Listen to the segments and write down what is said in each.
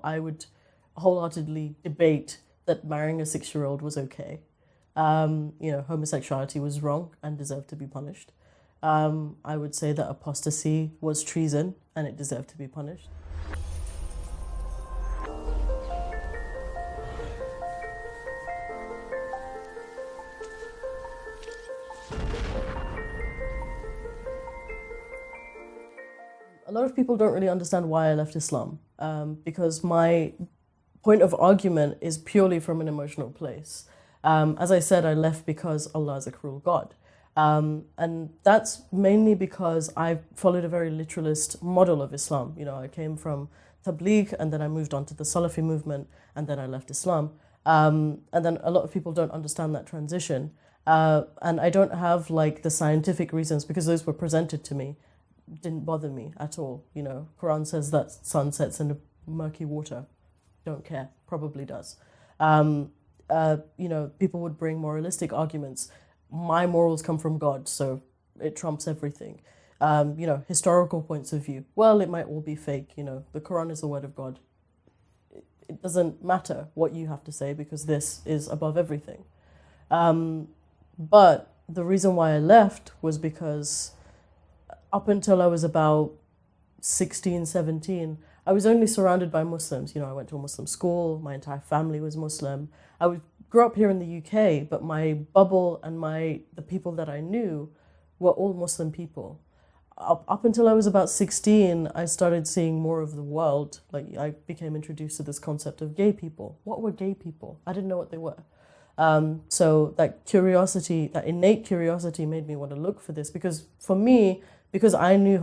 I would wholeheartedly debate that marrying a 6-year-old was okay. Homosexuality was wrong and deserved to be punished. I would say that apostasy was treason and it deserved to be punished. A lot of people don't really understand why I left Islam, because my point of argument is purely from an emotional place. As I said, I left because Allah is a cruel God. And that's mainly because I followed a very literalist model of Islam. I came from Tabligh and then I moved on to the Salafi movement and then I left Islam. And then a lot of people don't understand that transition. And I don't have like the scientific reasons because those were presented to me. Didn't bother me at all. Quran says that sun sets in murky water. Don't care. Probably does. People would bring moralistic arguments. My morals come from God, so it trumps everything. Historical points of view. Well, it might all be fake. The Quran is the word of God. It doesn't matter what you have to say because this is above everything. But the reason why I left was because up until I was about 16, 17, I was only surrounded by Muslims. I went to a Muslim school. My entire family was Muslim. Grew up here in the UK, but my bubble and the people that I knew were all Muslim people. Up until I was about 16, I started seeing more of the world. Like I became introduced to this concept of gay people. What were gay people? I didn't know what they were. So that curiosity, that innate curiosity made me want to look for this because for me, because I knew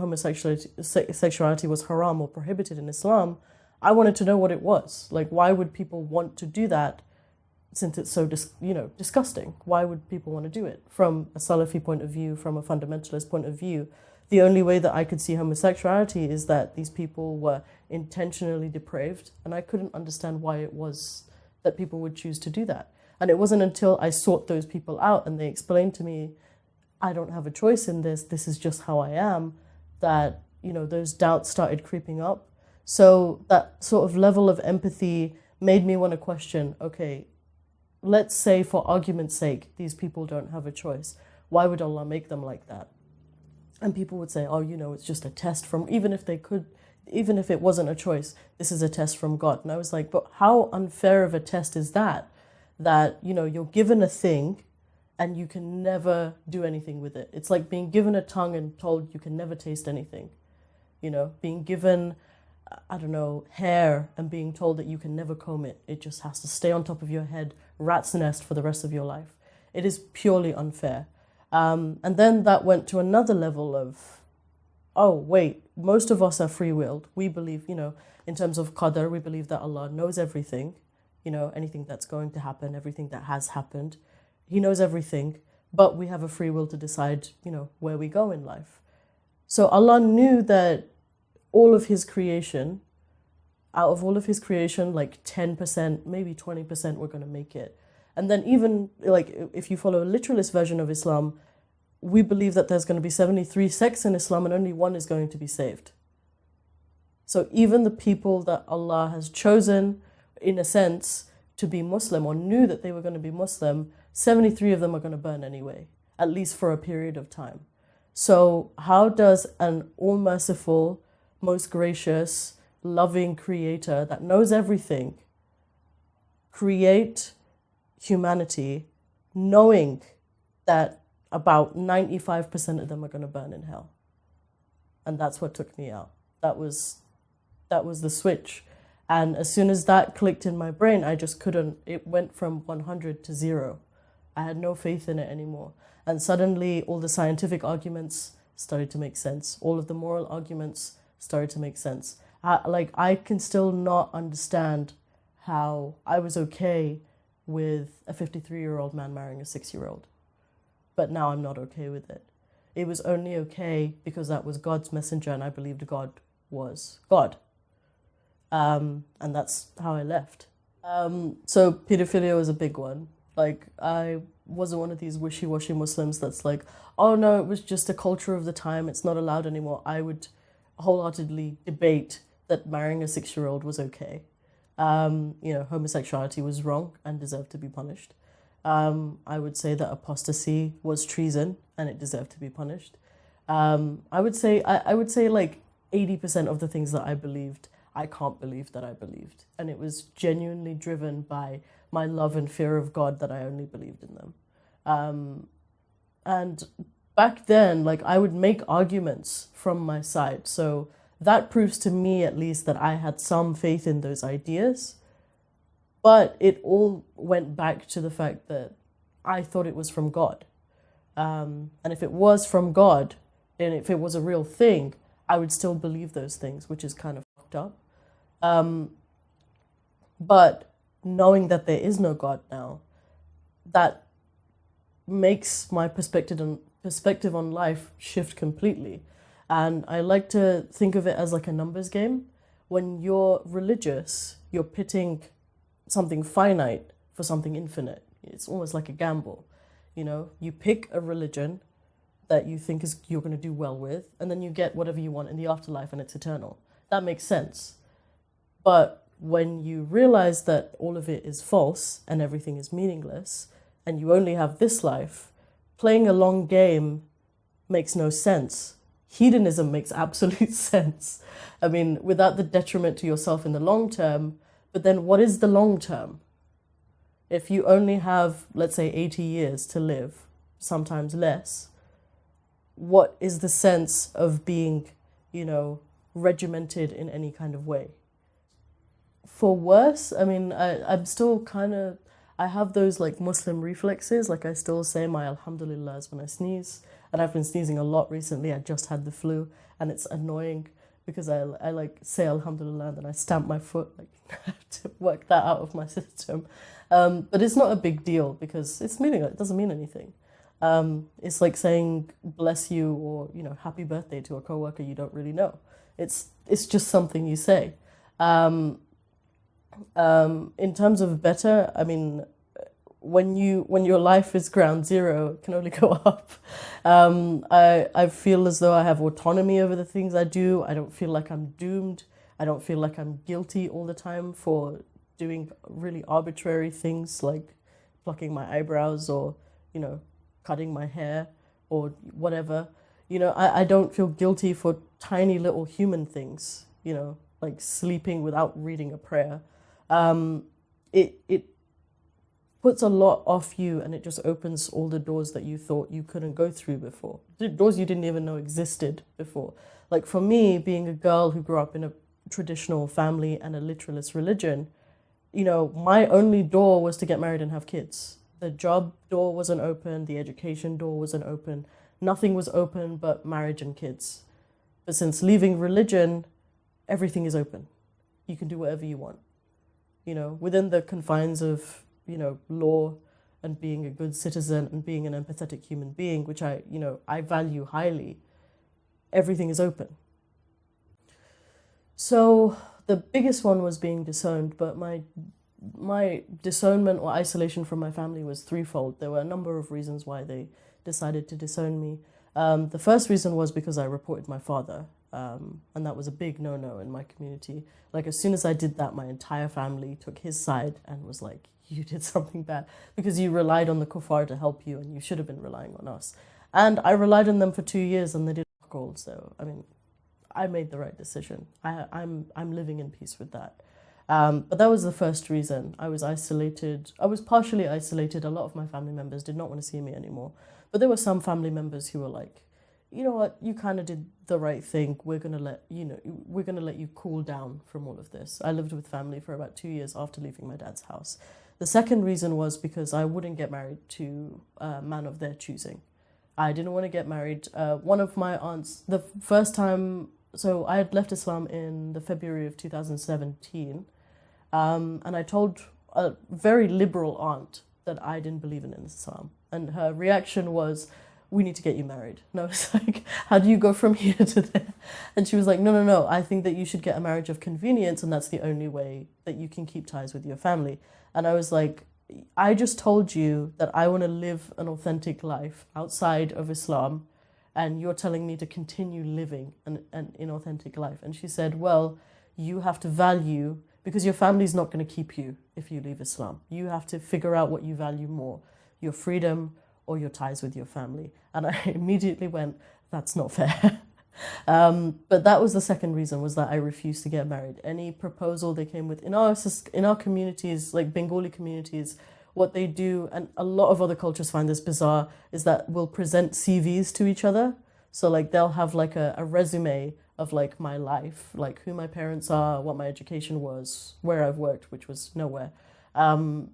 sexuality was haram or prohibited in Islam, I wanted to know what it was. Like, why would people want to do that since it's so disgusting? Why would people want to do it? From a Salafi point of view, from a fundamentalist point of view, the only way that I could see homosexuality is that these people were intentionally depraved, and I couldn't understand why it was that people would choose to do that. And it wasn't until I sought those people out and they explained to me, I don't have a choice in this, this is just how I am, that, those doubts started creeping up. So that sort of level of empathy made me want to question, okay, let's say for argument's sake, these people don't have a choice. Why would Allah make them like that? And people would say, oh, it's just a test from, even if it wasn't a choice, this is a test from God. And I was like, but how unfair of a test is that? That, you're given a thing and you can never do anything with it. It's like being given a tongue and told you can never taste anything. Being given, hair and being told that you can never comb it. It just has to stay on top of your head, rat's nest for the rest of your life. It is purely unfair. And then that went to another level of, oh, wait, most of us are free-willed. We believe, in terms of qadar, we believe that Allah knows everything, anything that's going to happen, everything that has happened. He knows everything, but we have a free will to decide, where we go in life. So Allah knew that all of His creation, out of all of His creation, like 10%, maybe 20% were going to make it. And then even, like, if you follow a literalist version of Islam, we believe that there's going to be 73 sects in Islam and only one is going to be saved. So even the people that Allah has chosen, in a sense, to be Muslim or knew that they were going to be Muslim, 73 of them are going to burn anyway, at least for a period of time. So how does an all-merciful, most gracious, loving creator that knows everything create humanity knowing that about 95% of them are going to burn in hell? And that's what took me out. That was the switch. And as soon as that clicked in my brain, I just couldn't, it went from 100 to 0. I had no faith in it anymore. And suddenly all the scientific arguments started to make sense. All of the moral arguments started to make sense. I can still not understand how I was okay with a 53-year-old man marrying a 6-year-old. But now I'm not okay with it. It was only okay because that was God's messenger and I believed God was God. And that's how I left. So pedophilia was a big one. Like, I wasn't one of these wishy-washy Muslims that's like, oh no, it was just a culture of the time, it's not allowed anymore. I would wholeheartedly debate that marrying a 6-year-old was okay. Homosexuality was wrong and deserved to be punished. I would say that apostasy was treason and it deserved to be punished. I would say like 80% of the things that I believed, I can't believe that I believed. And it was genuinely driven by my love and fear of God that I only believed in them. And back then, like I would make arguments from my side. So that proves to me at least that I had some faith in those ideas. But it all went back to the fact that I thought it was from God. And if it was from God, and if it was a real thing, I would still believe those things, which is kind of fucked up. But knowing that there is no God now, that makes my perspective on life shift completely. And I like to think of it as like a numbers game. When you're religious, you're pitting something finite for something infinite. It's almost like a gamble. You pick a religion that you think is you're going to do well with, and then you get whatever you want in the afterlife and it's eternal. That makes sense. But when you realize that all of it is false and everything is meaningless, and you only have this life, playing a long game makes no sense. Hedonism makes absolute sense. I mean, without the detriment to yourself in the long term, but then what is the long term? If you only have, let's say, 80 years to live, sometimes less, what is the sense of being, regimented in any kind of way? For worse, I mean, I'm still I have those like Muslim reflexes. Like I still say my alhamdulillahs when I sneeze. And I've been sneezing a lot recently. I just had the flu and it's annoying because I like say alhamdulillah and then I stamp my foot, like I have to work that out of my system. But it's not a big deal because it's meaningless. It doesn't mean anything. It's like saying bless you or, happy birthday to a coworker you don't really know. It's just something you say. In terms of better, I mean, when your life is ground zero, it can only go up. I feel as though I have autonomy over the things I do. I don't feel like I'm doomed. I don't feel like I'm guilty all the time for doing really arbitrary things like plucking my eyebrows or, cutting my hair or whatever. I don't feel guilty for tiny little human things, like sleeping without reading a prayer. It puts a lot off you and it just opens all the doors that you thought you couldn't go through before. The doors you didn't even know existed before. Like for me, being a girl who grew up in a traditional family and a literalist religion, my only door was to get married and have kids. The job door wasn't open, the education door wasn't open, nothing was open but marriage and kids. But since leaving religion, everything is open. You can do whatever you want. Within the confines of, law and being a good citizen and being an empathetic human being, which I value highly, everything is open. So the biggest one was being disowned, but my disownment or isolation from my family was threefold. There were a number of reasons why they decided to disown me. The first reason was because I reported my father, and that was a big no-no in my community. Like as soon as I did that, my entire family took his side and was like, you did something bad because you relied on the kuffar to help you and you should have been relying on us. And I relied on them for 2 years and they did fuck all. So, I mean, I made the right decision. I'm living in peace with that. But that was the first reason. I was isolated. I was partially isolated. A lot of my family members did not want to see me anymore. But there were some family members who were like, you know what, you kind of did the right thing. We're gonna let you cool down from all of this. I lived with family for about 2 years after leaving my dad's house. The second reason was because I wouldn't get married to a man of their choosing. I didn't want to get married. One of my aunts, the first time, so I had left Islam in the February of 2017. And I told a very liberal aunt that I didn't believe in Islam. And her reaction was, we need to get you married. And I was like, how do you go from here to there? And she was like, no, I think that you should get a marriage of convenience and that's the only way that you can keep ties with your family. And I was like, I just told you that I want to live an authentic life outside of Islam and you're telling me to continue living an inauthentic life. And she said, well, you have to value, because your family's not going to keep you if you leave Islam. You have to figure out what you value more, your freedom or your ties with your family. And I immediately went, that's not fair. But that was the second reason, was that I refused to get married. Any proposal they came with, in our communities, like Bengali communities, what they do, and a lot of other cultures find this bizarre, is that we'll present CVs to each other. So like they'll have like a resume of like my life, like who my parents are, what my education was, where I've worked, which was nowhere, and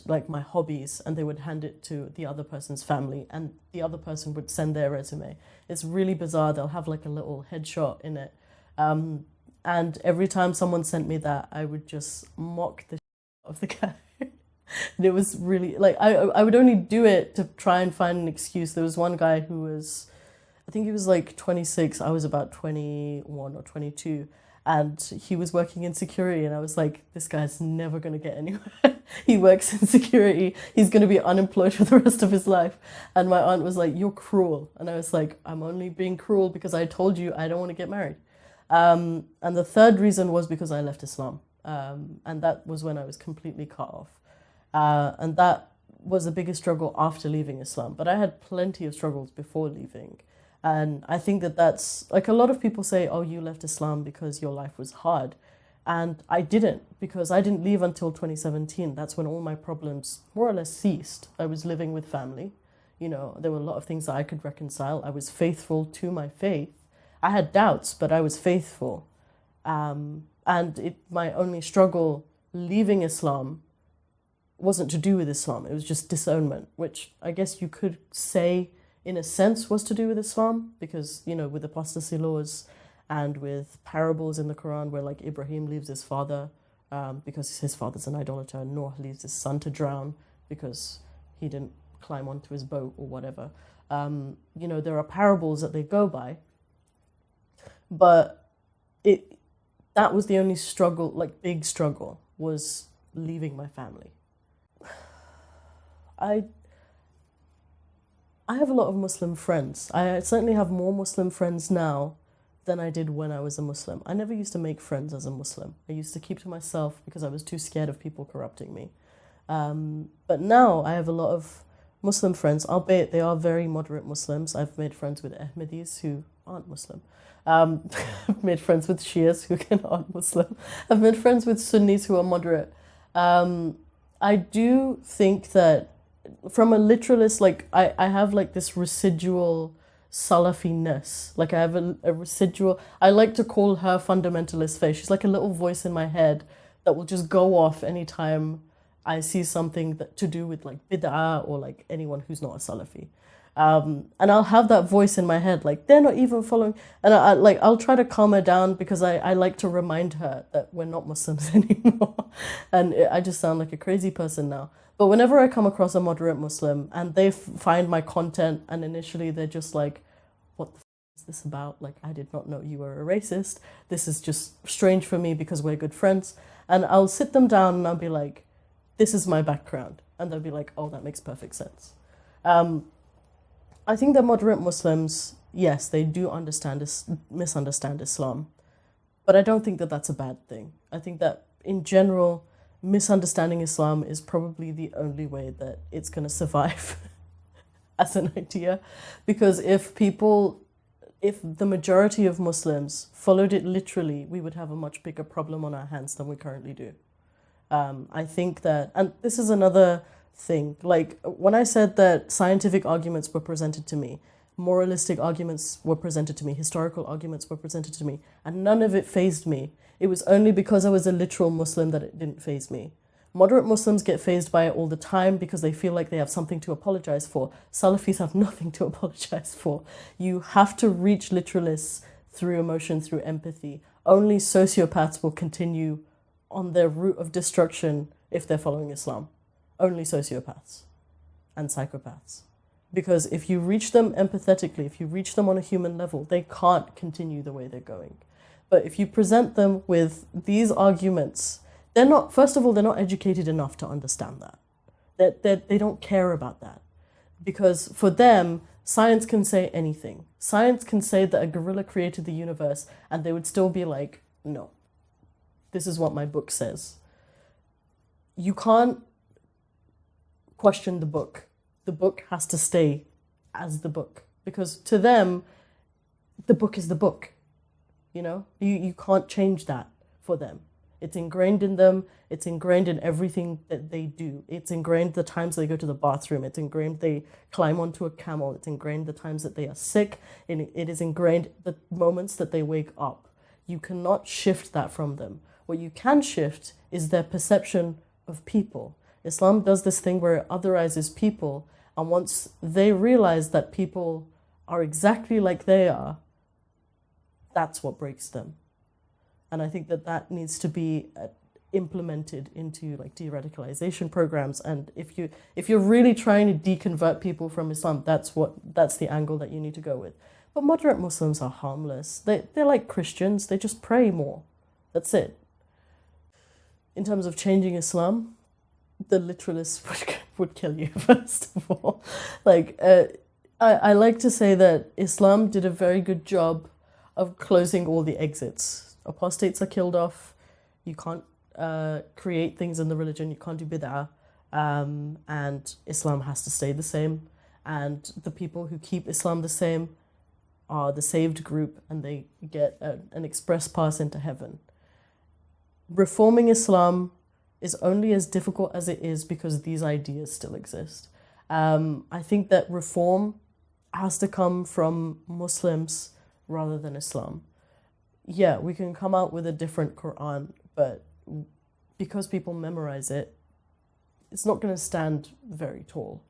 like my hobbies, and they would hand it to the other person's family, and the other person would send their resume. It's really bizarre. They'll have like a little headshot in it. And every time someone sent me that, I would just mock the shit out of the guy. And it was really like, I would only do it to try and find an excuse. There was one guy who was, I think he was like 26. I was about 21 or 22. And he was working in security. And I was like, this guy's never going to get anywhere. He works in security. He's going to be unemployed for the rest of his life. And my aunt was like, you're cruel. And I was like, I'm only being cruel because I told you I don't want to get married. And the third reason was because I left Islam. And that was when I was completely cut off. And that was the biggest struggle after leaving Islam. But I had plenty of struggles before leaving. And I think that that's, like, a lot of people say, oh, you left Islam because your life was hard. And I didn't, because I didn't leave until 2017. That's when all my problems more or less ceased. I was living with family. You know, there were a lot of things that I could reconcile. I was faithful to my faith. I had doubts, but I was faithful. And my only struggle leaving Islam wasn't to do with Islam. It was just disownment, which I guess you could say in a sense was to do with Islam, because, you know, with apostasy laws and with parables in the Quran where like Ibrahim leaves his father because his father's an idolater, and Noah leaves his son to drown because he didn't climb onto his boat or whatever. You know, there are parables that they go by, but that was the only struggle, like big struggle, was leaving my family. I have a lot of Muslim friends. I certainly have more Muslim friends now than I did when I was a Muslim. I never used to make friends as a Muslim. I used to keep to myself because I was too scared of people corrupting me. But now I have a lot of Muslim friends, albeit they are very moderate Muslims. I've made friends with Ahmadis who aren't Muslim. I've made friends with Shias who aren't Muslim. I've made friends with Sunnis who are moderate. I do think that from a literalist, like I have like this residual Salafi-ness. Like I have a residual, I like to call her fundamentalist faith. She's like a little voice in my head that will just go off anytime I see something that to do with like bid'ah or like anyone who's not a Salafi. And I'll have that voice in my head, like they're not even following. And I'll try to calm her down because I like to remind her that we're not Muslims anymore. And I just sound like a crazy person now. But whenever I come across a moderate Muslim and they find my content and initially they're just like, what the is this about? Like, I did not know you were a racist. This is just strange for me because we're good friends. And I'll sit them down and I'll be like, this is my background. And they'll be like, oh, that makes perfect sense. I think that moderate Muslims, yes, they do misunderstand Islam. But I don't think that that's a bad thing. I think that in general, misunderstanding Islam is probably the only way that it's going to survive as an idea. Because if the majority of Muslims followed it literally, we would have a much bigger problem on our hands than we currently do. I think that, and this is another thing, like when I said that scientific arguments were presented to me, moralistic arguments were presented to me, historical arguments were presented to me, and none of it fazed me. It was only because I was a literal Muslim that it didn't faze me. Moderate Muslims get fazed by it all the time because they feel like they have something to apologize for. Salafis have nothing to apologize for. You have to reach literalists through emotion, through empathy. Only sociopaths will continue on their route of destruction if they're following Islam. Only sociopaths and psychopaths. Because if you reach them empathetically, if you reach them on a human level, they can't continue the way they're going. But if you present them with these arguments, they're not, first of all, they're not educated enough to understand that. They don't care about that. Because for them, science can say anything. Science can say that a gorilla created the universe and they would still be like, no. this is what my book says. You can't question the book. The book has to stay as the book, because to them, the book is the book. You can't change that for them. It's ingrained in them. It's ingrained in everything that they do. It's ingrained the times they go to the bathroom. It's ingrained they climb onto a camel. It's ingrained the times that they are sick. And it is ingrained the moments that they wake up. You cannot shift that from them. What you can shift is their perception of people. Islam does this thing where it otherizes people, and once they realize that people are exactly like they are, that's what breaks them. And I think that needs to be implemented into like de-radicalization programs. And if you're really trying to deconvert people from Islam, that's the angle that you need to go with. But moderate Muslims are harmless. They're like Christians. They just pray more. That's it. In terms of changing Islam, the literalists would kill you, first of all. I like to say that Islam did a very good job of closing all the exits. Apostates are killed off. You can't create things in the religion. You can't do bid'ah. And Islam has to stay the same. And the people who keep Islam the same are the saved group, and they get an express pass into heaven. Reforming Islam is only as difficult as it is because these ideas still exist. I think that reform has to come from Muslims rather than Islam. Yeah, we can come out with a different Quran, but because people memorize it, it's not going to stand very tall.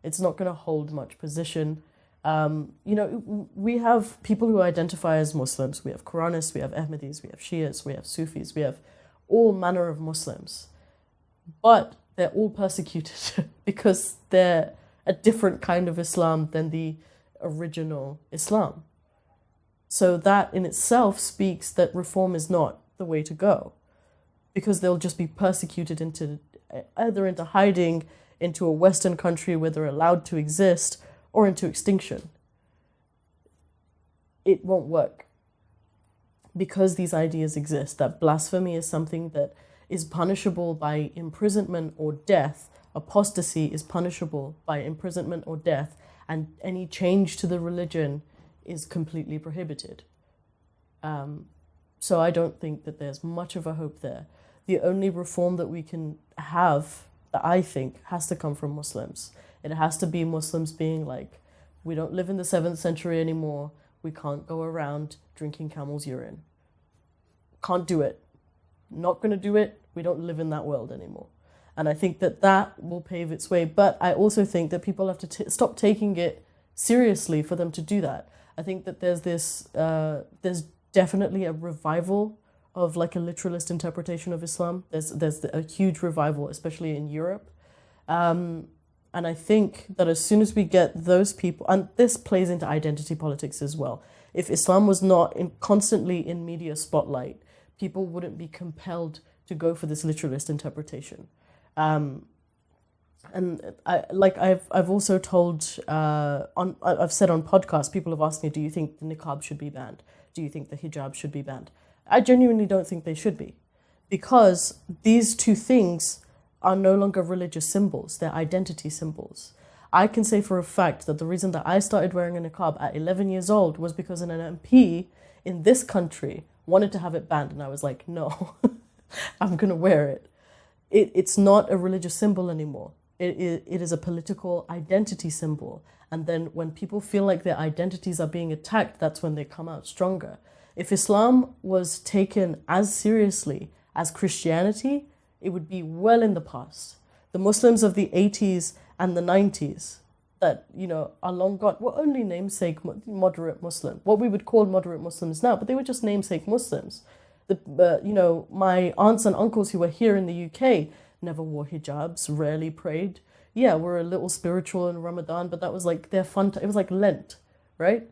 It's not going to hold much position. We have people who identify as Muslims. We have Quranists, we have Ahmadis, we have Shias, we have Sufis, we have all manner of Muslims. But they're all persecuted because they're a different kind of Islam than the original Islam. So that in itself speaks that reform is not the way to go, because they'll just be persecuted into hiding into a Western country where they're allowed to exist, or into extinction. It won't work because these ideas exist, that blasphemy is something that is punishable by imprisonment or death. Apostasy is punishable by imprisonment or death, and any change to the religion is completely prohibited. So I don't think that there's much of a hope there. The only reform that we can have, that I think, has to come from Muslims. It has to be Muslims being like, we don't live in the 7th century anymore. We can't go around drinking camel's urine. Can't do it. Not going to do it. We don't live in that world anymore. And I think that will pave its way. But I also think that people have to stop taking it seriously for them to do that. I think that there's definitely a revival of like a literalist interpretation of Islam. There's a huge revival, especially in Europe. And I think that as soon as we get those people, and this plays into identity politics as well. If Islam was not constantly in media spotlight, people wouldn't be compelled to go for this literalist interpretation. And I've also told I've said on podcasts, people have asked me, do you think the niqab should be banned? Do you think the hijab should be banned? I genuinely don't think they should be, because these two things are no longer religious symbols, they're identity symbols. I can say for a fact that the reason that I started wearing a niqab at 11 years old was because an MP in this country wanted to have it banned, and I was like, no, I'm going to wear it. It's not a religious symbol anymore. It is a political identity symbol. And then when people feel like their identities are being attacked, that's when they come out stronger. If Islam was taken as seriously as Christianity, it would be well in the past. The Muslims of the 80s and the 90s that, are long gone were only namesake moderate Muslim, what we would call moderate Muslims now, but they were just namesake Muslims. My aunts and uncles who were here in the UK never wore hijabs, rarely prayed. Yeah, we're a little spiritual in Ramadan, but that was like their fun. It was like Lent, right?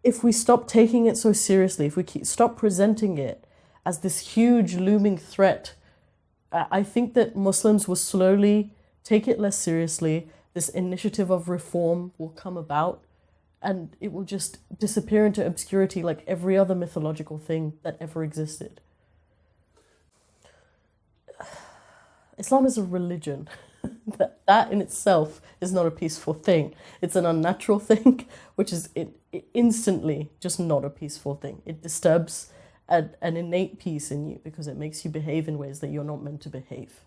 If we stop taking it so seriously, if we stop presenting it as this huge looming threat, I think that Muslims will slowly take it less seriously. This initiative of reform will come about, and it will just disappear into obscurity like every other mythological thing that ever existed. Islam is a religion. That in itself is not a peaceful thing. It's an unnatural thing, which is it instantly just not a peaceful thing. It disturbs an innate peace in you because it makes you behave in ways that you're not meant to behave.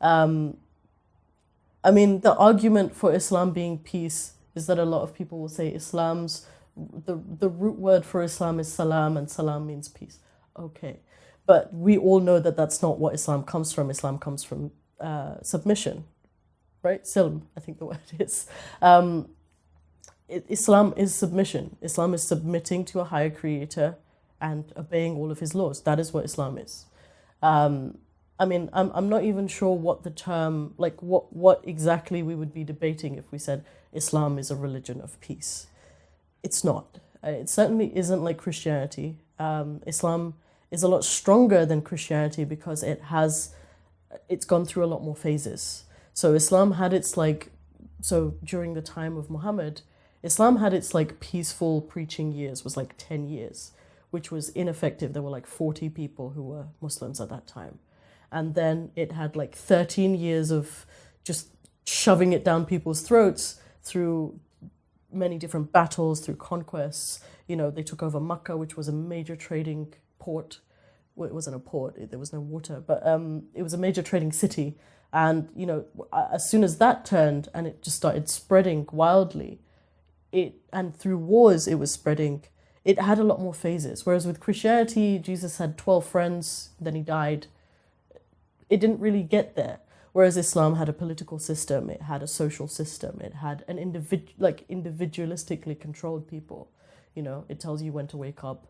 I mean, the argument for Islam being peace is that a lot of people will say Islam's the root word for Islam is salam, and salam means peace. Okay, but we all know that that's not what Islam comes from. Islam comes from submission, right? Silm, I think the word is. Islam is submission. Islam is submitting to a higher creator and obeying all of his laws. That is what Islam is. I mean, I'm not even sure what the term, like what exactly we would be debating if we said Islam is a religion of peace. It's not. It certainly isn't like Christianity. Islam is a lot stronger than Christianity because it's gone through a lot more phases. So Islam had its during the time of Muhammad, Islam had its peaceful preaching years was 10 years, which was ineffective. There were 40 people who were Muslims at that time. And then it had 13 years of just shoving it down people's throats through many different battles, through conquests. You know, they took over Makkah, which was a major trading port. Well, it wasn't a port, there was no water, but it was a major trading city. And, you know, as soon as that turned and it just started spreading wildly, and through wars it was spreading, it had a lot more phases. Whereas with Christianity, Jesus had 12 friends, then he died. It didn't really get there. Whereas Islam had a political system, it had a social system, it had an individualistically controlled people. You know, it tells you when to wake up,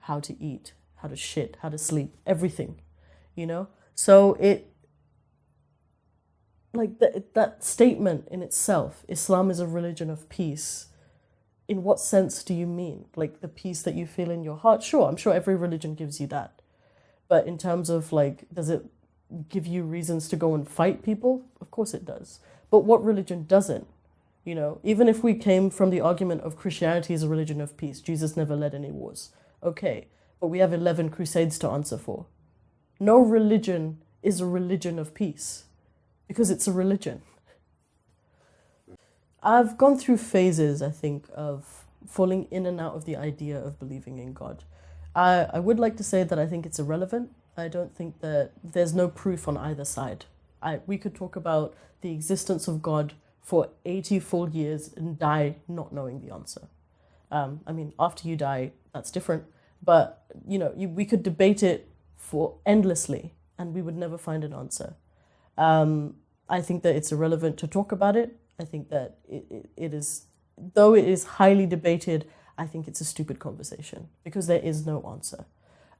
how to eat, how to shit, how to sleep, everything, you know? So that statement in itself, Islam is a religion of peace, in what sense do you mean? The peace that you feel in your heart? Sure, I'm sure every religion gives you that. But in terms of does it give you reasons to go and fight people? Of course it does. But what religion doesn't? You know, even if we came from the argument of Christianity is a religion of peace, Jesus never led any wars. Okay, but we have 11 crusades to answer for. No religion is a religion of peace because it's a religion. I've gone through phases, I think, of falling in and out of the idea of believing in God. I would like to say that I think it's irrelevant. I don't think that there's no proof on either side. We could talk about the existence of God for 80 full years and die not knowing the answer. I mean, after you die, that's different. But, you know, we could debate it for endlessly and we would never find an answer. I think that it's irrelevant to talk about it. I think that it is, though it is highly debated, I think it's a stupid conversation because there is no answer.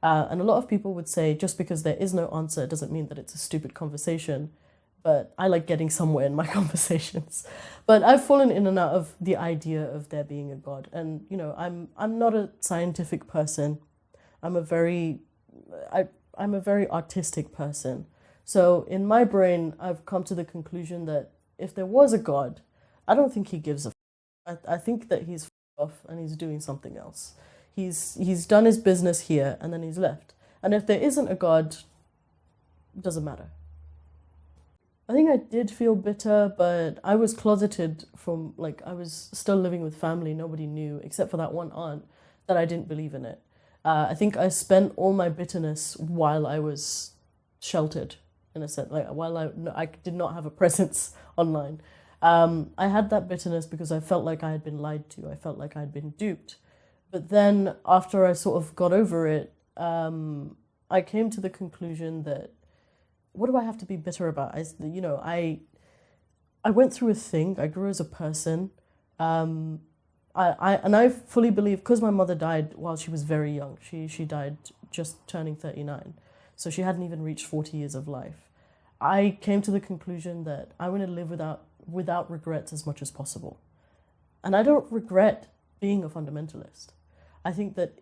And a lot of people would say just because there is no answer doesn't mean that it's a stupid conversation. But I like getting somewhere in my conversations. But I've fallen in and out of the idea of there being a God. And, you know, I'm not a scientific person. I'm a very artistic person. So in my brain, I've come to the conclusion that if there was a God, I don't think he gives a f***. I think that he's off and he's doing something else. He's done his business here and then he's left. And if there isn't a God, it doesn't matter. I think I did feel bitter, but I was closeted from, I was still living with family. Nobody knew, except for that one aunt, that I didn't believe in it. I think I spent all my bitterness while I was sheltered, in a sense, while I did not have a presence online. I had that bitterness because I felt like I had been lied to. I felt like I had been duped. But then after I sort of got over it, I came to the conclusion that what do I have to be bitter about? I went through a thing. I grew as a person. I fully believe, because my mother died while she was very young. She died just turning 39. So she hadn't even reached 40 years of life. I came to the conclusion that I want to live without regrets as much as possible. And I don't regret being a fundamentalist. I think that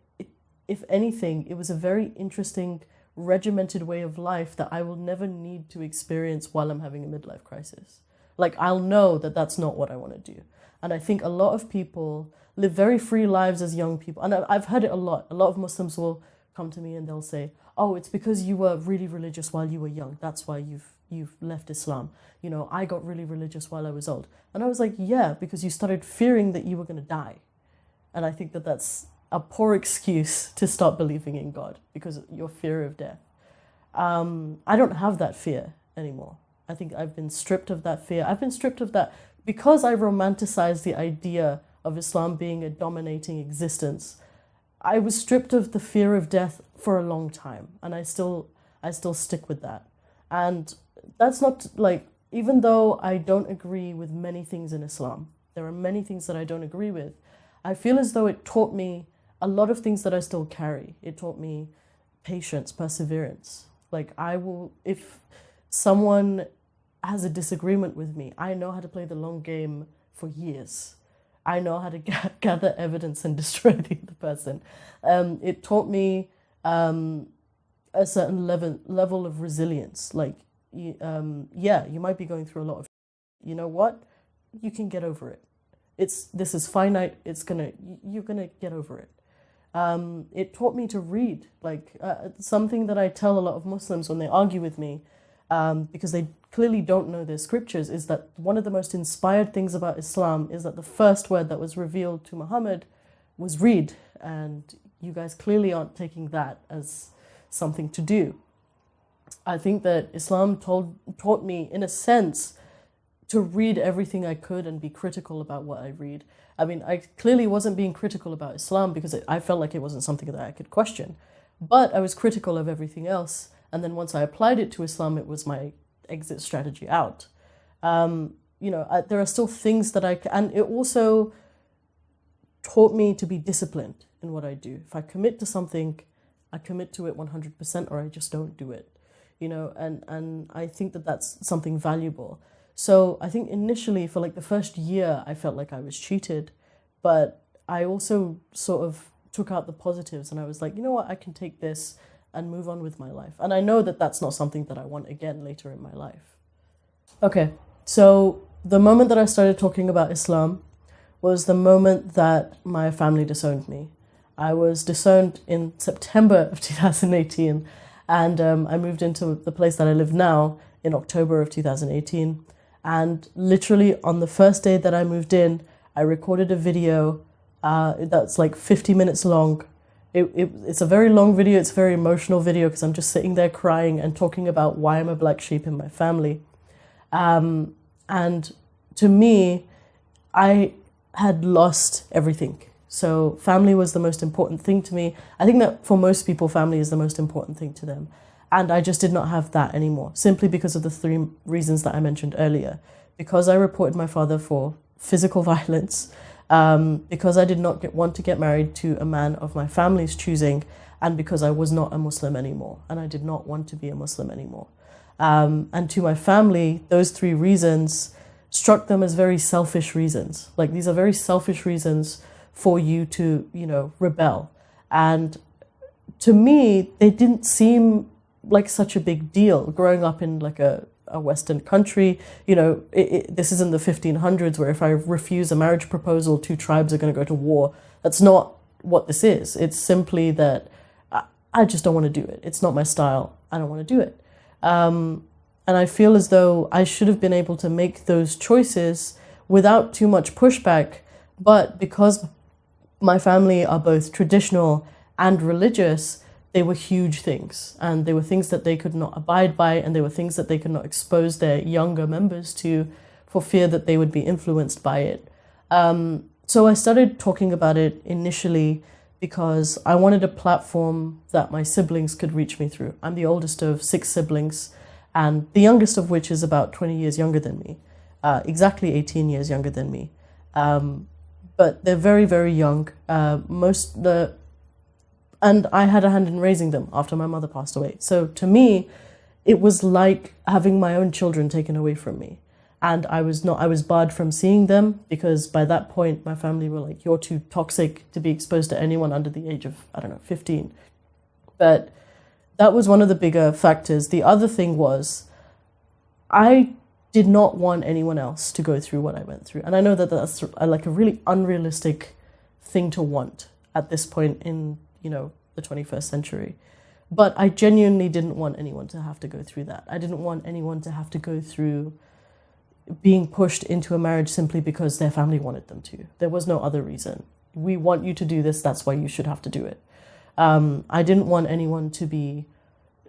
if anything, it was a very interesting, regimented way of life that I will never need to experience while I'm having a midlife crisis. Like, I'll know that that's not what I want to do. And I think a lot of people live very free lives as young people. And I've heard it a lot. A lot of Muslims will come to me and they'll say, oh, it's because you were really religious while you were young. That's why you've left Islam. You know, I got really religious while I was old. And I was like, yeah, because you started fearing that you were going to die. And I think that that's a poor excuse to stop believing in God, because of your fear of death. I don't have that fear anymore. I think I've been stripped of that fear. I've been stripped of that because I romanticized the idea of Islam being a dominating existence. I was stripped of the fear of death for a long time, and I still stick with that. And that's not like, even though I don't agree with many things in Islam, there are many things that I don't agree with, I feel as though it taught me a lot of things that I still carry. It taught me patience, perseverance. Like, if someone has a disagreement with me, I know how to play the long game for years. I know how to gather evidence and destroy the other person. It taught me a certain level of resilience. Like, you might be going through a lot of, you know what? You can get over it. This is finite. You're gonna get over it. It taught me to read, like something that I tell a lot of Muslims when they argue with me, because they clearly don't know their scriptures, is that one of the most inspired things about Islam is that the first word that was revealed to Muhammad was read, and you guys clearly aren't taking that as something to do. I think that Islam taught me, in a sense, to read everything I could and be critical about what I read. I mean, I clearly wasn't being critical about Islam because I felt like it wasn't something that I could question. But I was critical of everything else. And then once I applied it to Islam, it was my exit strategy out. There are still things that and it also taught me to be disciplined in what I do. If I commit to something, I commit to it 100%, or I just don't do it. And I think that that's something valuable. So I think initially, for like the first year, I felt like I was cheated, but I also sort of took out the positives, and I was like, you know what, I can take this and move on with my life. And I know that that's not something that I want again later in my life. Okay, so the moment that I started talking about Islam was the moment that my family disowned me. I was disowned in September of 2018, and I moved into the place that I live now in October of 2018. And literally on the first day that I moved in, I recorded a video that's like 50 minutes long. It's a very long video. It's a very emotional video because I'm just sitting there crying and talking about why I'm a black sheep in my family. And to me, I had lost everything. So family was the most important thing to me. I think that for most people, family is the most important thing to them. And I just did not have that anymore, simply because of the 3 reasons that I mentioned earlier. Because I reported my father for physical violence, because I did not want to get married to a man of my family's choosing, and because I was not a Muslim anymore, and I did not want to be a Muslim anymore. And to my family, those 3 reasons struck them as very selfish reasons. Like, these are very selfish reasons for you to, rebel. And to me, they didn't seem like such a big deal. Growing up in like a Western country, this is in the 1500s, where if I refuse a marriage proposal, 2 tribes are going to go to war. That's not what this is. It's simply that I just don't want to do it. It's not my style. I don't want to do it. And I feel as though I should have been able to make those choices without too much pushback. But because my family are both traditional and religious, they were huge things, and they were things that they could not abide by, and they were things that they could not expose their younger members to for fear that they would be influenced by it. So I started talking about it initially because I wanted a platform that my siblings could reach me through. I'm the oldest of 6 siblings, and the youngest of which is about 20 years younger than me, exactly 18 years younger than me. But they're very, very young. And I had a hand in raising them after my mother passed away. So to me, it was like having my own children taken away from me. And I was barred from seeing them because by that point, my family were like, you're too toxic to be exposed to anyone under the age of, 15. But that was one of the bigger factors. The other thing was, I did not want anyone else to go through what I went through. And I know that that's like a really unrealistic thing to want at this point in, the 21st century. But I genuinely didn't want anyone to have to go through that. I didn't want anyone to have to go through being pushed into a marriage simply because their family wanted them to. There was no other reason. We want you to do this, that's why you should have to do it. I didn't want anyone to be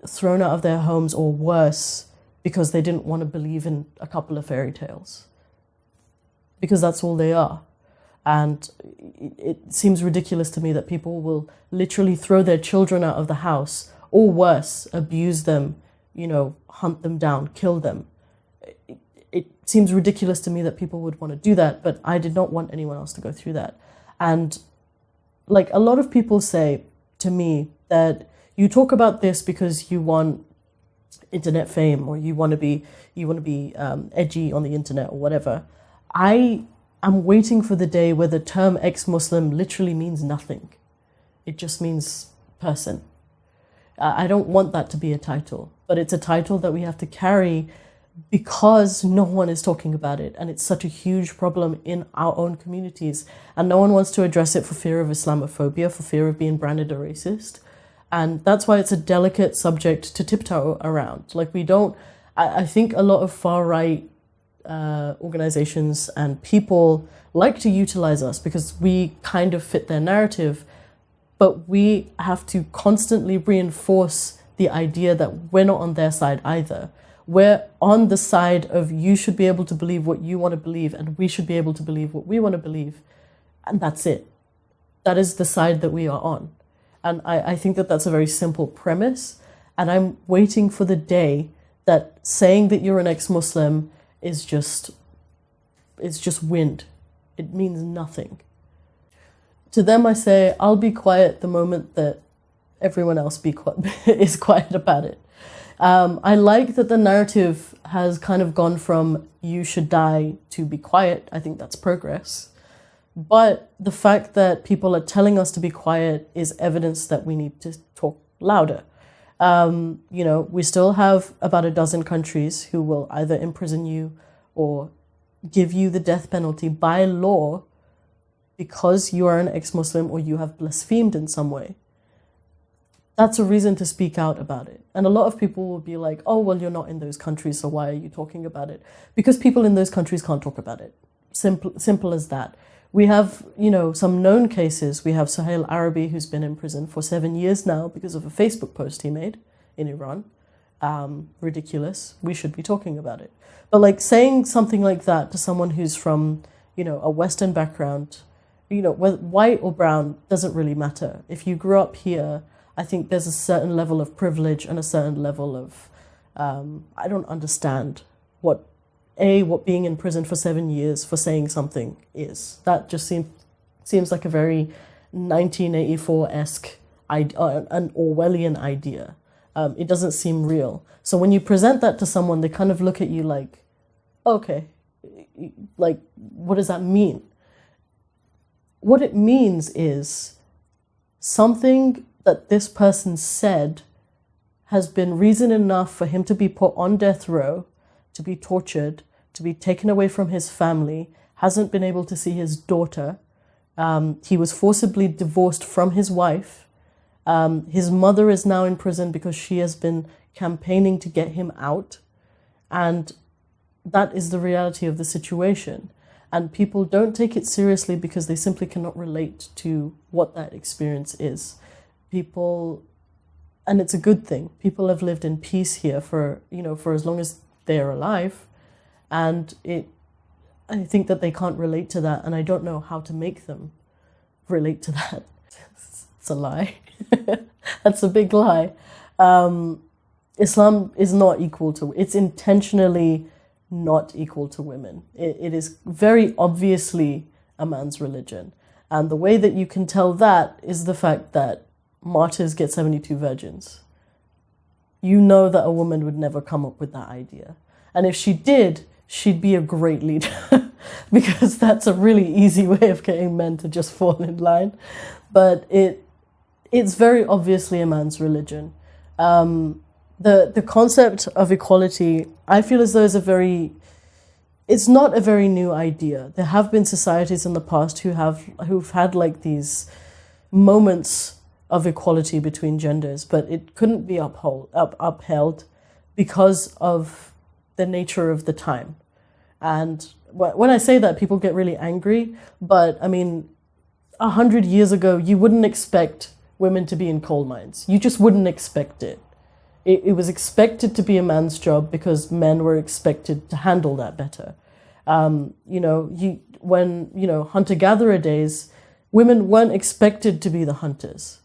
thrown out of their homes or worse because they didn't want to believe in a couple of fairy tales. Because that's all they are. And it seems ridiculous to me that people will literally throw their children out of the house, or worse, abuse them, hunt them down, kill them. It seems ridiculous to me that people would want to do that, but I did not want anyone else to go through that. And like a lot of people say to me that you talk about this because you want internet fame, or you want to be edgy on the internet or whatever. I'm waiting for the day where the term ex-Muslim literally means nothing. It just means person. I don't want that to be a title, but it's a title that we have to carry because no one is talking about it. And it's such a huge problem in our own communities. And no one wants to address it for fear of Islamophobia, for fear of being branded a racist. And that's why it's a delicate subject to tiptoe around. Like I think a lot of far-right organizations and people like to utilize us because we kind of fit their narrative, but we have to constantly reinforce the idea that we're not on their side either. We're on the side of you should be able to believe what you want to believe, and we should be able to believe what we want to believe, and that's it. That is the side that we are on. And I think that that's a very simple premise, and I'm waiting for the day that saying that you're an ex-Muslim is just wind. It means nothing. To them, I say, I'll be quiet the moment that everyone else is quiet about it. I like that the narrative has kind of gone from you should die to be quiet. I think that's progress. But the fact that people are telling us to be quiet is evidence that we need to talk louder. We still have about a dozen countries who will either imprison you or give you the death penalty by law because you are an ex-Muslim or you have blasphemed in some way. That's a reason to speak out about it. And a lot of people will be like, oh, well, you're not in those countries, so why are you talking about it? Because people in those countries can't talk about it. Simple as that. We have, some known cases. We have Suhail Arabi, who's been in prison for 7 years now because of a Facebook post he made in Iran. Ridiculous. We should be talking about it. But like saying something like that to someone who's from, a Western background, whether white or brown, doesn't really matter. If you grew up here, I think there's a certain level of privilege and a certain level of, I don't understand what being in prison for 7 years for saying something is. That just seems like a very 1984-esque, an Orwellian idea. It doesn't seem real. So when you present that to someone, they kind of look at you like, okay, like, what does that mean? What it means is something that this person said has been reason enough for him to be put on death row, to be tortured, to be taken away from his family, hasn't been able to see his daughter. He was forcibly divorced from his wife. His mother is now in prison because she has been campaigning to get him out. And that is the reality of the situation. And people don't take it seriously because they simply cannot relate to what that experience is. And it's a good thing. People have lived in peace here for as long as they're alive. And I think that they can't relate to that. And I don't know how to make them relate to that. It's a lie. That's a big lie. Islam is not equal to, it's intentionally not equal to women. It is very obviously a man's religion. And the way that you can tell that is the fact that martyrs get 72 virgins. You know that a woman would never come up with that idea. And if she did, she'd be a great leader because that's a really easy way of getting men to just fall in line. But it's very obviously a man's religion. The concept of equality, I feel as though is a very it's not a very new idea. There have been societies in the past who've had like these moments of equality between genders, but it couldn't be upheld because of the nature of the time. And when I say that, people get really angry, but I mean, 100 years ago, you wouldn't expect women to be in coal mines. You just wouldn't expect it. It was expected to be a man's job because men were expected to handle that better. Hunter-gatherer days, women weren't expected to be the hunters.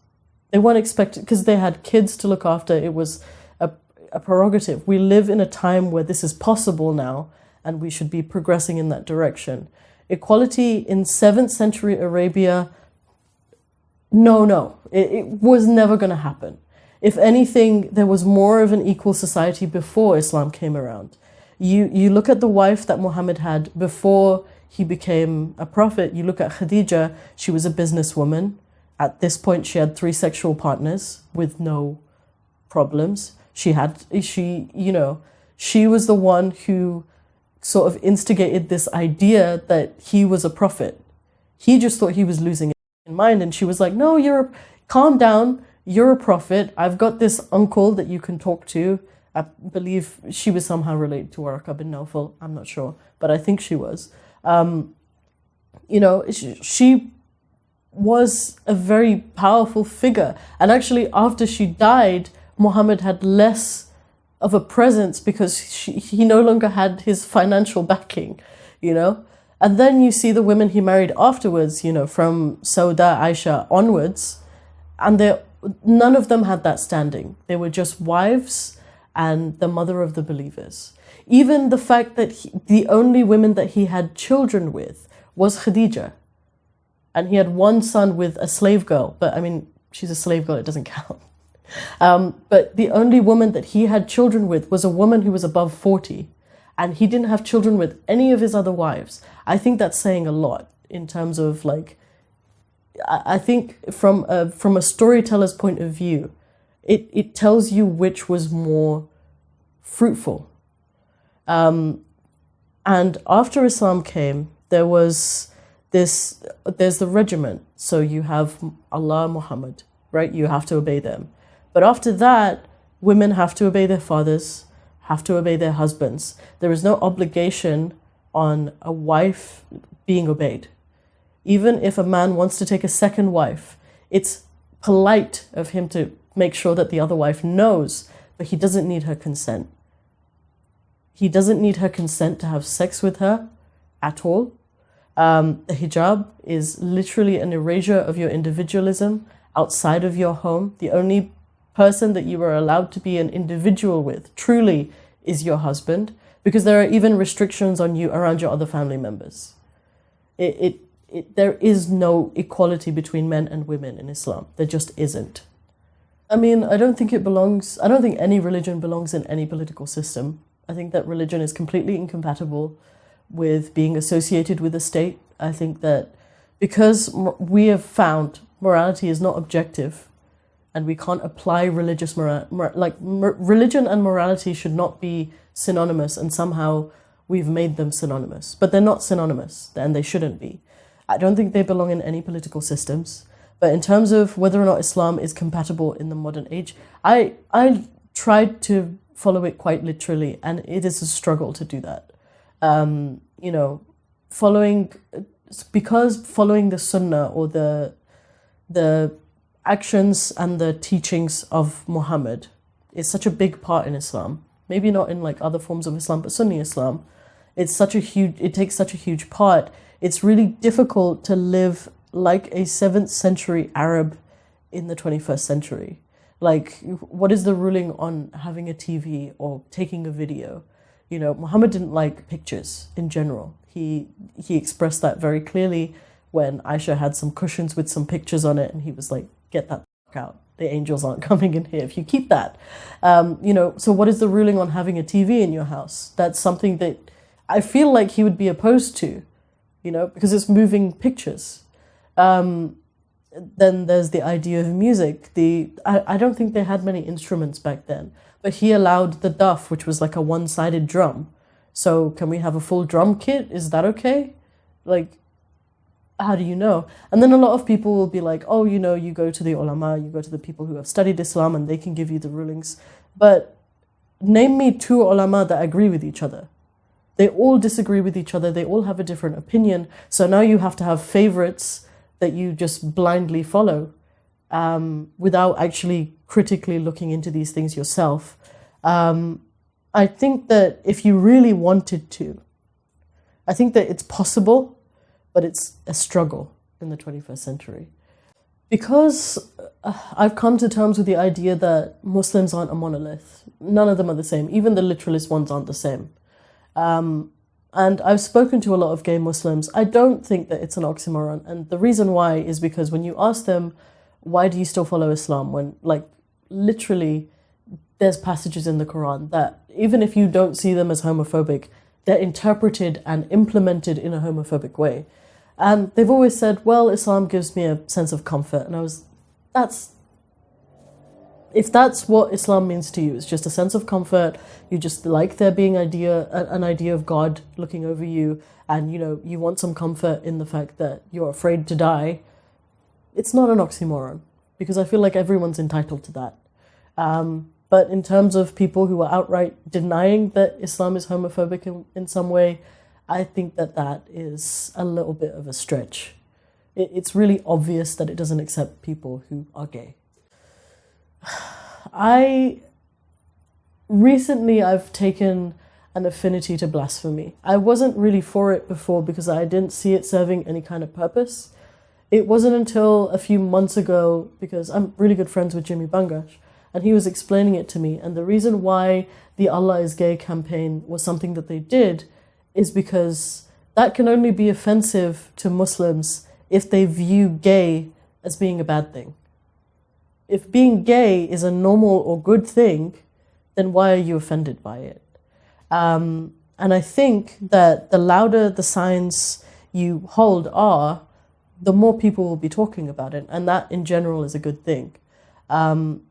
They weren't expected because they had kids to look after. It was a prerogative. We live in a time where this is possible now, and we should be progressing in that direction. Equality in 7th century Arabia, no, it was never going to happen. If anything, there was more of an equal society before Islam came around. You look at the wife that Muhammad had before he became a prophet. You look at Khadija, she was a businesswoman. At this point, she had 3 sexual partners with no problems. She was the one who sort of instigated this idea that he was a prophet. He just thought he was losing it in mind, and she was like, no, calm down, you're a prophet. I've got this uncle that you can talk to. I believe she was somehow related to Waraka bin Nawfal. I'm not sure, but I think she was. She was a very powerful figure. And actually, after she died, Muhammad had less of a presence because he no longer had his financial backing, And then you see the women he married afterwards, from Sauda, Aisha onwards, and none of them had that standing. They were just wives and the mother of the believers. Even the fact that the only women that he had children with was Khadija. And he had one son with a slave girl, but I mean, she's a slave girl, it doesn't count. But the only woman that he had children with was a woman who was above 40. And he didn't have children with any of his other wives. I think that's saying a lot in terms of I think from a storyteller's point of view, it tells you which was more fruitful. And after Islam came, there's the regiment. So you have Allah, Muhammad, right? You have to obey them. But after that, women have to obey their fathers, have to obey their husbands. There is no obligation on a wife being obeyed. Even if a man wants to take a second wife, it's polite of him to make sure that the other wife knows, but he doesn't need her consent. He doesn't need her consent to have sex with her at all. The hijab is literally an erasure of your individualism outside of your home. The only person that you are allowed to be an individual with truly is your husband, because there are even restrictions on you around your other family members. There is no equality between men and women in Islam. There just isn't. I mean, I don't think any religion belongs in any political system. I think that religion is completely incompatible with being associated with a state. I think that because we have found morality is not objective, and we can't apply religious religion and morality should not be synonymous, and somehow we've made them synonymous. But they're not synonymous, and they shouldn't be. I don't think they belong in any political systems. But in terms of whether or not Islam is compatible in the modern age, I tried to follow it quite literally, and it is a struggle to do that. Following the Sunnah or the actions and the teachings of Muhammad is such a big part in Islam. Maybe not in other forms of Islam, but Sunni Islam. It takes such a huge part. It's really difficult to live like a 7th century Arab in the 21st century. What is the ruling on having a TV or taking a video? Muhammad didn't like pictures in general. He expressed that very clearly when Aisha had some cushions with some pictures on it, and he was like, get that out. The angels aren't coming in here if you keep that. So what is the ruling on having a TV in your house? That's something that I feel like he would be opposed to, because it's moving pictures. Then there's the idea of music. I don't think they had many instruments back then, but he allowed the duff, which was like a one-sided drum, So can we have a full drum kit? Is that okay? Like, how do you know? And then a lot of people will be like, oh, you go to the ulama, you go to the people who have studied Islam and they can give you the rulings. But name me two ulama that agree with each other. They all disagree with each other. They all have a different opinion. So now you have to have favorites that you just blindly follow without actually critically looking into these things yourself. I think that if you really wanted to, I think that it's possible, but it's a struggle in the 21st century. Because I've come to terms with the idea that Muslims aren't a monolith. None of them are the same. Even the literalist ones aren't the same. And I've spoken to a lot of gay Muslims. I don't think that it's an oxymoron. And the reason why is because when you ask them, why do you still follow Islam? When, like, literally, there's passages in the Quran that even if you don't see them as homophobic, they're interpreted and implemented in a homophobic way. And they've always said, well, Islam gives me a sense of comfort. And if that's what Islam means to you, it's just a sense of comfort, you just like there being an idea of God looking over you, and you want some comfort in the fact that you're afraid to die, it's not an oxymoron, because I feel like everyone's entitled to that. But in terms of people who are outright denying that Islam is homophobic in some way, I think that is a little bit of a stretch. It's really obvious that it doesn't accept people who are gay. Recently I've taken an affinity to blasphemy. I wasn't really for it before because I didn't see it serving any kind of purpose. It wasn't until a few months ago, because I'm really good friends with Jimmy Bangash, and he was explaining it to me. And the reason why the Allah is Gay campaign was something that they did is because that can only be offensive to Muslims if they view gay as being a bad thing. If being gay is a normal or good thing, then why are you offended by it? And I think that the louder the signs you hold are, the more people will be talking about it. And that in general is a good thing. And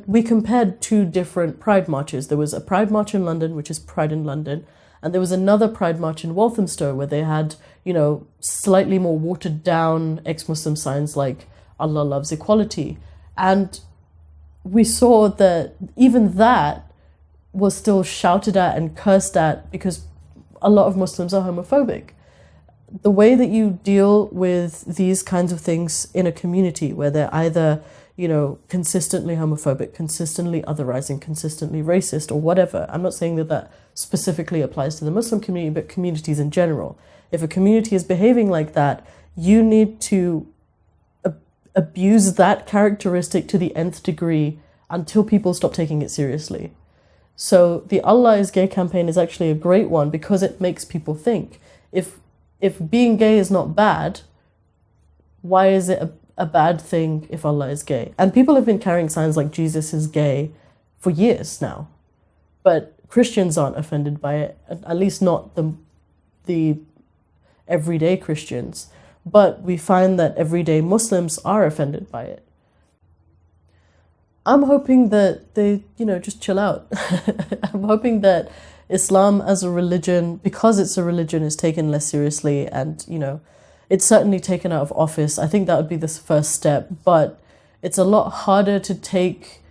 we compared two different Pride marches. There was a Pride march in London, which is Pride in London. And there was another Pride march in Walthamstow where they had, slightly more watered down ex-Muslim signs like Allah loves equality. And we saw that even that was still shouted at and cursed at because a lot of Muslims are homophobic. The way that you deal with these kinds of things in a community where they're either, consistently homophobic, consistently otherizing, consistently racist, or whatever. I'm not saying that specifically applies to the Muslim community, but communities in general. If a community is behaving like that, you need to abuse that characteristic to the nth degree until people stop taking it seriously. So the Allah is Gay campaign is actually a great one because it makes people think. If being gay is not bad, why is it a bad thing if Allah is gay? And people have been carrying signs like Jesus is gay for years now. But Christians aren't offended by it, at least not the everyday Christians. But we find that everyday Muslims are offended by it. I'm hoping that they, just chill out. I'm hoping that Islam as a religion, because it's a religion, is taken less seriously and, it's certainly taken out of office. I think that would be the first step, but it's a lot harder to take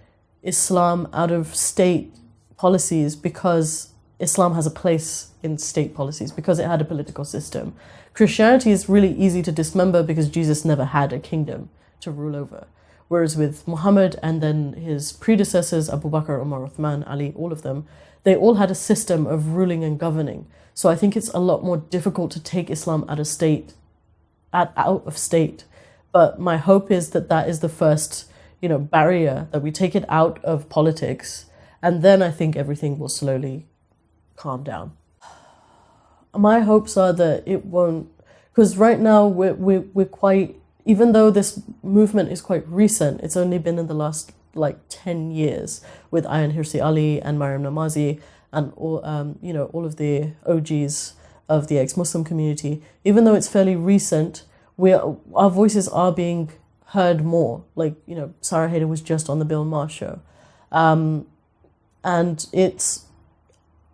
Islam out of state policies because Islam has a place in state policies, because it had a political system. Christianity is really easy to dismember because Jesus never had a kingdom to rule over. Whereas with Muhammad and then his predecessors, Abu Bakr, Umar, Uthman, Ali, all of them, they all had a system of ruling and governing. So I think it's a lot more difficult to take Islam out of state. But my hope is that is the first, barrier, that we take it out of politics, and then I think everything will slowly calm down. My hopes are that it won't, because right now we're quite, even though this movement is quite recent, it's only been in the last 10 years with Ayan Hirsi Ali and Mariam Namazi and all of the OGs of the ex-Muslim community. Even though it's fairly recent, our voices are being heard more. Sarah Hayden was just on the Bill Maher show. And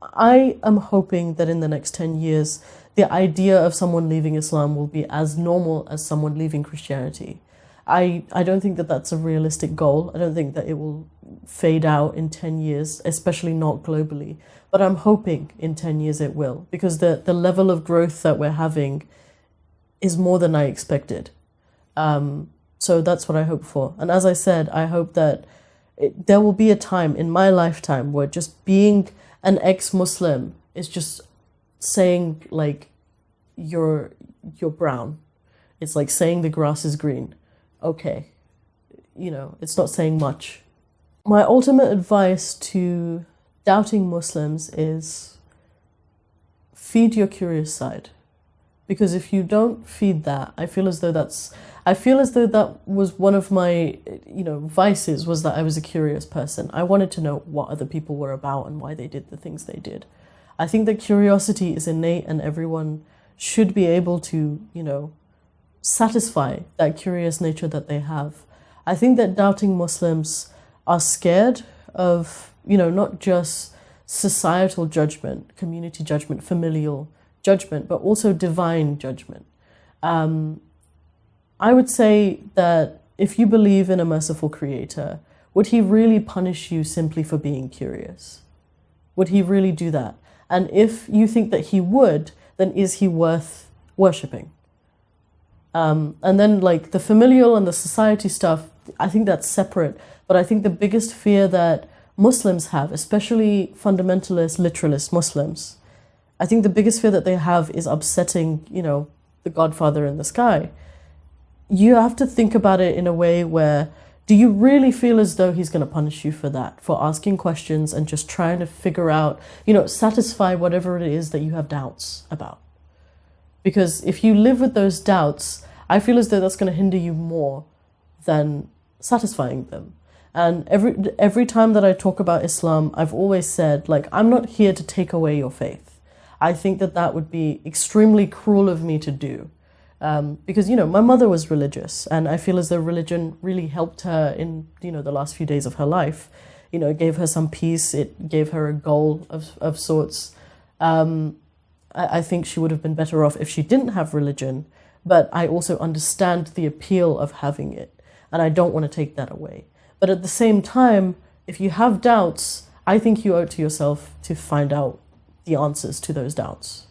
I am hoping that in the next 10 years, the idea of someone leaving Islam will be as normal as someone leaving Christianity. I don't think that that's a realistic goal. I don't think that it will fade out in 10 years, especially not globally. But I'm hoping in 10 years it will, because the level of growth that we're having is more than I expected. So that's what I hope for. And as I said, I hope that there will be a time in my lifetime where just being an ex-Muslim is just saying like you're brown. It's like saying the grass is green. Okay. You know, it's not saying much. My ultimate advice to doubting Muslims is feed your curious side. Because if you don't feed that, I feel as though that was one of my, vices, was that I was a curious person. I wanted to know what other people were about and why they did the things they did. I think that curiosity is innate and everyone should be able to, satisfy that curious nature that they have. I think that doubting Muslims are scared of, not just societal judgment, community judgment, familial judgment, but also divine judgment. I would say that if you believe in a merciful creator, would he really punish you simply for being curious? Would he really do that? And if you think that he would, then is he worth worshipping? And then like the familial and the society stuff, I think that's separate. But I think the biggest fear that Muslims have, especially fundamentalist, literalist Muslims, I think the biggest fear that they have is upsetting, the Godfather in the sky. You have to think about it in a way where, do you really feel as though he's going to punish you for that, for asking questions and just trying to figure out, satisfy whatever it is that you have doubts about? Because if you live with those doubts, I feel as though that's going to hinder you more than satisfying them. And every time that I talk about Islam, I've always said, like, I'm not here to take away your faith. I think that that would be extremely cruel of me to do. Because, my mother was religious, and I feel as though religion really helped her in, the last few days of her life. It gave her some peace. It gave her a goal of sorts. I think she would have been better off if she didn't have religion, but I also understand the appeal of having it, and I don't want to take that away. But at the same time, if you have doubts, I think you owe it to yourself to find out the answers to those doubts.